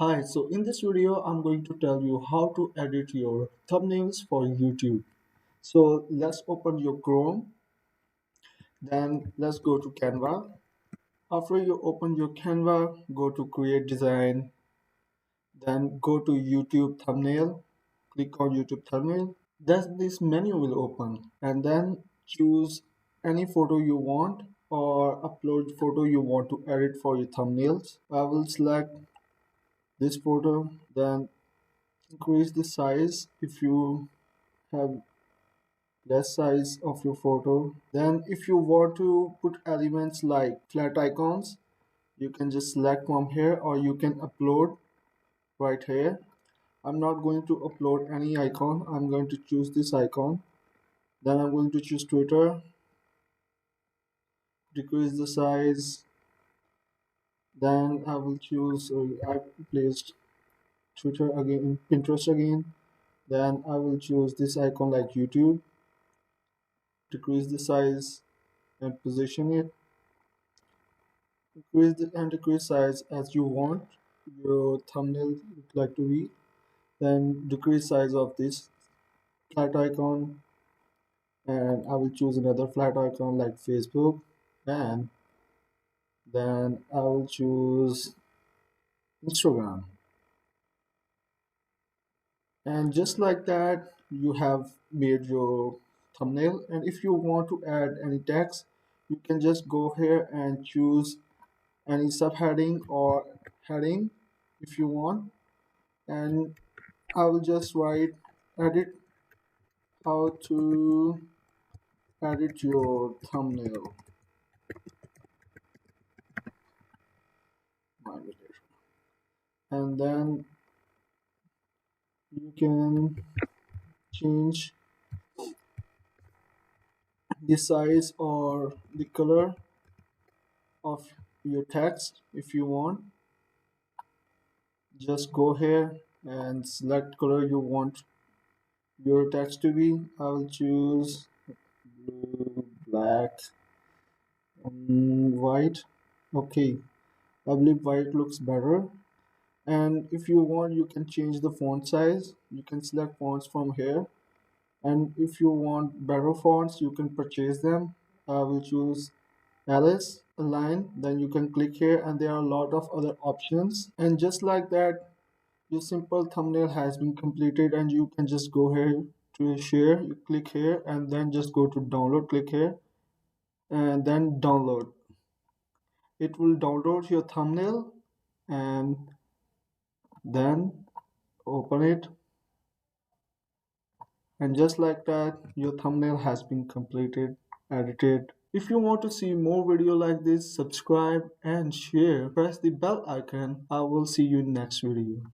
Hi, so in this video, I'm going to tell you how to edit your thumbnails for YouTube. So let's open your Chrome, then let's go to Canva. After you open your Canva, go to Create Design, then go to YouTube Thumbnail, click on YouTube Thumbnail. Then this menu will open and then choose any photo you want or upload photo you want to edit for your thumbnails. I will select this photo, then increase the size if you have less size of your photo. Then if you want to put elements like flat icons, you can just select from here or you can upload right here. I'm not going to upload any icon. I'm going to choose this icon. Then I'm going to choose Twitter, decrease the size. Then I will choose, I placed Twitter again, Pinterest again. Then I will choose this icon like YouTube, decrease the size and position it. Increase the and decrease size as you want your thumbnail look like to be. Then decrease size of this flat icon, and I will choose another flat icon like Facebook, and then I will choose Instagram. And just like that, you have made your thumbnail. And if you want to add any text, you can just go here and choose any subheading or heading if you want. And I will just write edit how to edit your thumbnail. And then you can change the size or the color of your text if you want. Just go here and select color you want your text to be. I will choose blue, black, white. Okay, I believe white looks better. And if you want, you can change the font size. You can select fonts from here, and if you want better fonts, you can purchase them. I will choose Alice Align. Then you can click here, and there are a lot of other options. And just like that, your simple thumbnail has been completed, and you can just go here to share. You click here, and then just go to download. Click here, and then download. It will download your thumbnail, and then open it. And just like that, your thumbnail has been completed, edited. If you want to see more video like this, subscribe and share. Press the bell icon. I will see you in next video.